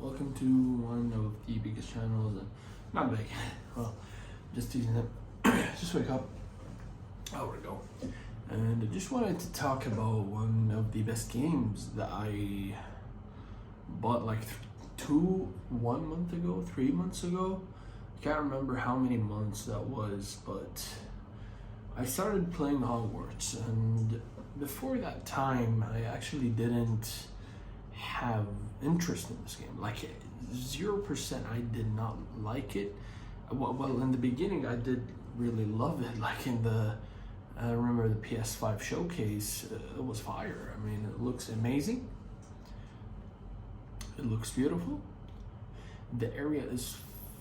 welcome to one of the biggest channels, and not big, well, just teasing it. Just wake up. Oh, we go. And I just wanted to talk about one of the best games that I bought like 1 month ago, 3 months ago. I can't remember how many months that was, but I started playing Hogwarts, and before that time, I actually didn't have interest in this game. Like 0%, I did not like it. Well, in the beginning, I did really love it. Like I remember the PS5 showcase, it was fire. I mean, it looks amazing. It looks beautiful. The area is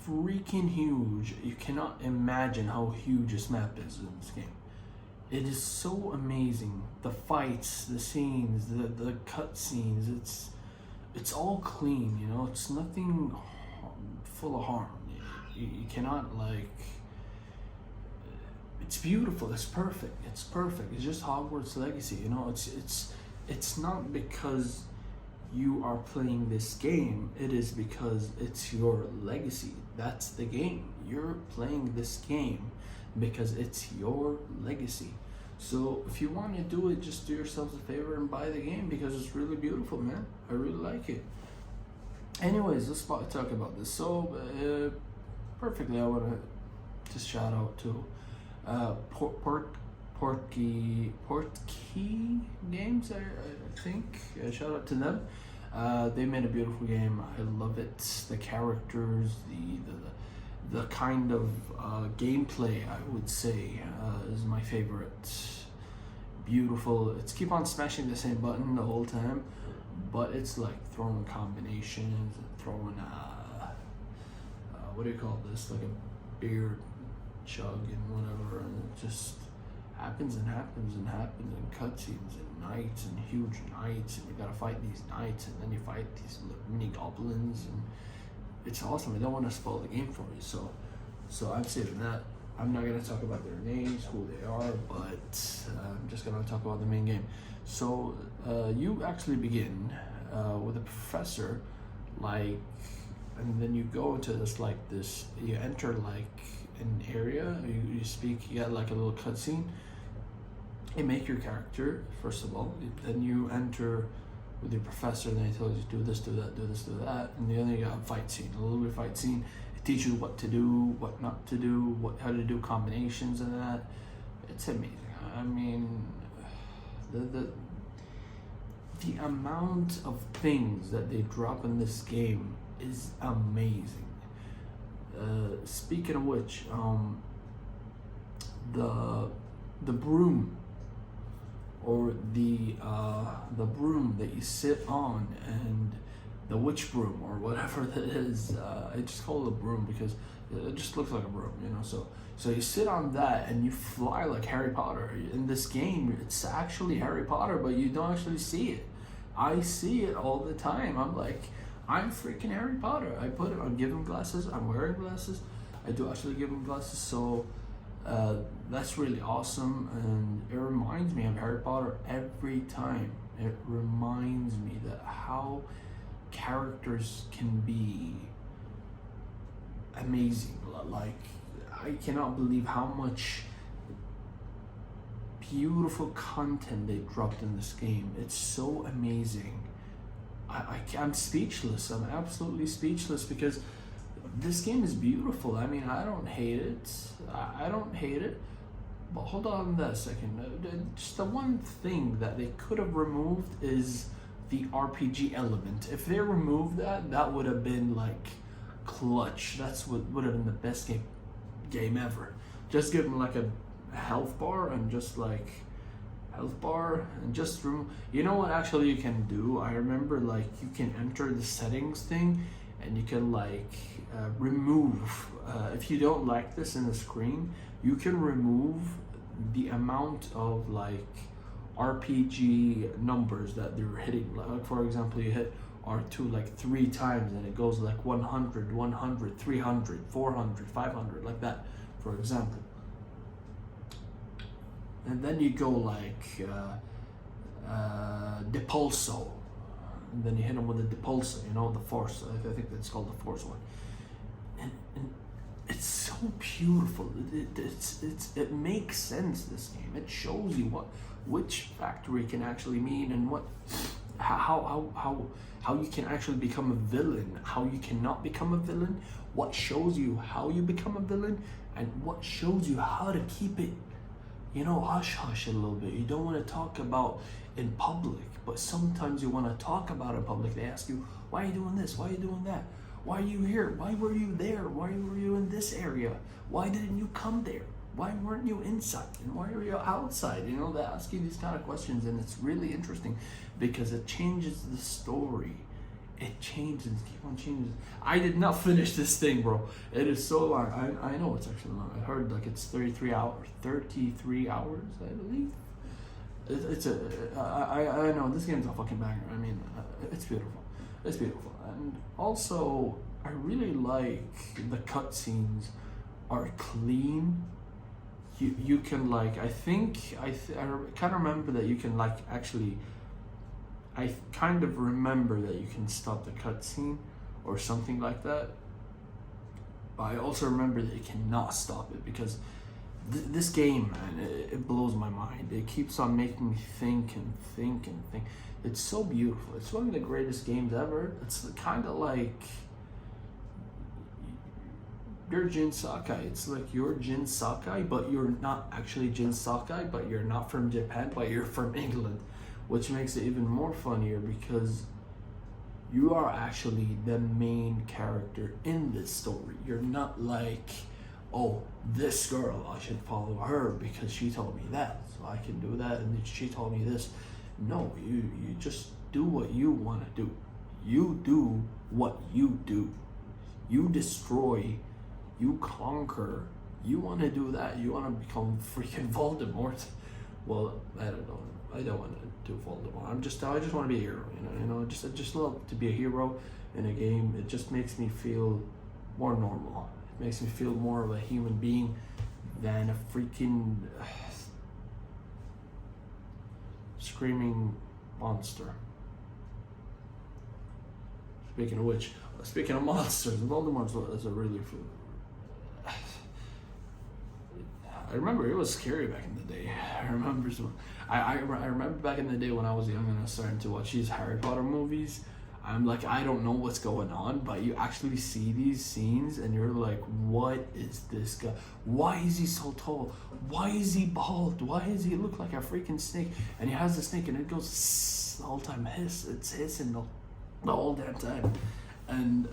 freaking huge. You cannot imagine how huge this map is in this game. It is so amazing. The fights, the scenes, the cut scenes, it's all clean, you know. It's nothing full of harm. You cannot like. It's beautiful. It's perfect. It's perfect. It's just Hogwarts Legacy, you know. It's not because you are playing this game. It is because it's your legacy. That's the game. You're playing this game because it's your legacy. So if you want to do it, just do yourselves a favor and buy the game because it's really beautiful, man. I really like it. Anyways, let's talk about this. So perfectly, I want to just shout out to Portkey Games, I think. Shout out to them. They made a beautiful game. I love it. The characters, the kind of gameplay, I would say, is my favorite. Beautiful. It's keep on smashing the same button the whole time, but it's like throwing combinations and throwing what do you call this? Like a beer chug and whatever, and it just happens and happens and happens, and cutscenes and knights and huge knights, and you gotta fight these knights, and then you fight these mini goblins, and it's awesome. I don't want to spoil the game for you, so I'm saving that. I'm not gonna talk about their names, who they are, but I'm just gonna talk about the main game. So you actually begin with a professor, like, and then you go into this you enter like an area, you speak, you get like a little cutscene. You make your character first of all, then you enter with your professor, then he tells you do this, do that, do this, do that, and then you got a fight scene, a little bit of fight scene. It teaches you what to do, what not to do, how to do combinations and that. It's amazing. I mean, the amount of things that they drop in this game is amazing. Speaking of which, the broom, or the broom that you sit on, and the witch broom or whatever that is, I just call it a broom because it just looks like a broom, you know. So you sit on that and you fly like Harry Potter. In this game, it's actually Harry Potter, but you don't actually see it. I see it all the time. I'm like, I'm freaking Harry Potter. I give him glasses. I'm wearing glasses. I do actually give him glasses. So that's really awesome, and it reminds me of Harry Potter every time. It reminds me that how characters can be amazing. Like, I cannot believe how much beautiful content they dropped in this game. It's so amazing. I'm speechless. I'm absolutely speechless because this game is beautiful. I mean, I don't hate it. I don't hate it. But hold on a second. Just the one thing that they could have removed is the RPG element. If they removed that, that would have been like clutch. That's what would have been the best game ever. Just give them like a health bar and just like you know what actually you can do? I remember like you can enter the settings thing and you can like remove, if you don't like this in the screen, you can remove the amount of like RPG numbers that they're hitting. Like for example, you hit R2 like 3 times and it goes like 100, 100, 300, 400, 500, like that, for example. And then you go like Depulso, and then you hit him with the Depulsa, you know, the Force. I think that's called the Force one. And it's so beautiful. It makes sense, this game. It shows you which factory can actually mean, and how you can actually become a villain, how you cannot become a villain, what shows you how you become a villain, and what shows you how to keep it, you know, hush hush a little bit. You don't want to talk about in public, but sometimes you want to talk about in public. They ask you, why are you doing this? Why are you doing that? Why are you here? Why were you there? Why were you in this area? Why didn't you come there? Why weren't you inside? And why are you outside? You know, they ask you these kind of questions, and it's really interesting because it changes the story. It changes, keep on changing. I did not finish this thing, bro. It is so long. I know it's actually long. I heard like it's 33 hours, I believe. I know this game's a fucking banger. I mean, it's beautiful. It's beautiful. And also, I really like the cutscenes are clean. You can like, I kind of remember that you can like actually, I kind of remember that you can stop the cutscene or something like that. But I also remember that you cannot stop it because this game, man, it blows my mind. It keeps on making me think and think and think. It's so beautiful. It's one of the greatest games ever. It's kind of like you're Jin Sakai. It's like you're Jin Sakai, but you're not actually Jin Sakai, but you're not from Japan, but you're from England, which makes it even more funnier because you are actually the main character in this story. You're not like, oh, this girl, I should follow her because she told me that, so I can do that, and she told me this. No, you just do what you want to do. You do what you do. You destroy, you conquer. You want to do that. You want to become freaking Voldemort. Well, I don't know. I don't want to do Voldemort. I just want to be a hero. You know. I just love to be a hero in a game. It just makes me feel more normal. It makes me feel more of a human being than a freaking screaming monster. Speaking of which, speaking of monsters, Voldemort is a really. I remember it was scary back in the day. I remember back in the day when I was young and I was starting to watch these Harry Potter movies. I'm like, I don't know what's going on, but you actually see these scenes and you're like, what is this guy? Why is he so tall? Why is he bald? Why does he look like a freaking snake? And he has the snake and it goes the whole time. It's hissing the whole damn time. And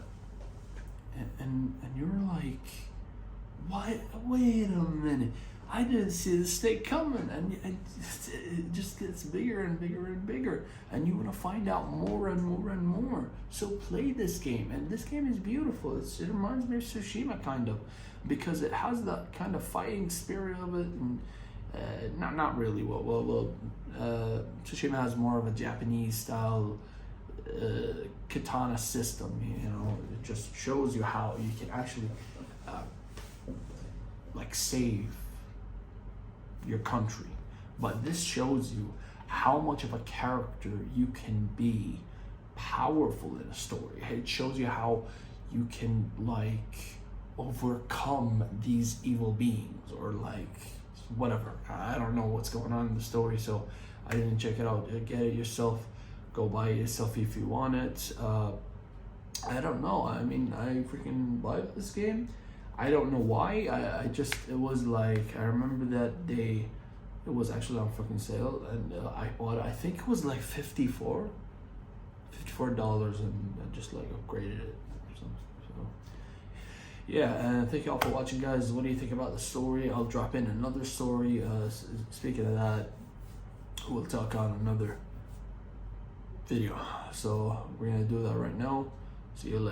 you're like, what? Wait a minute. I didn't see the snake coming, and it just gets bigger and bigger and bigger, and you want to find out more and more and more. So play this game, and this game is beautiful. It reminds me of Tsushima kind of, because it has that kind of fighting spirit of it, and not really. Tsushima has more of a Japanese style katana system. You know, it just shows you how you can actually like save your country, but this shows you how much of a character you can be powerful in a story. It shows you how you can like overcome these evil beings or like whatever. I don't know what's going on in the story, so I didn't check it out. Get it yourself, go buy it yourself if you want it. I don't know. I mean, I freaking bought this game. I don't know why. It was like, I remember that day, it was actually on fucking sale, and I bought it. I think it was like $54, and I just like upgraded it or something. So yeah, and thank you all for watching, guys. What do you think about the story? I'll drop in another story. Speaking of that, we'll talk on another video. So we're gonna do that right now. See you later.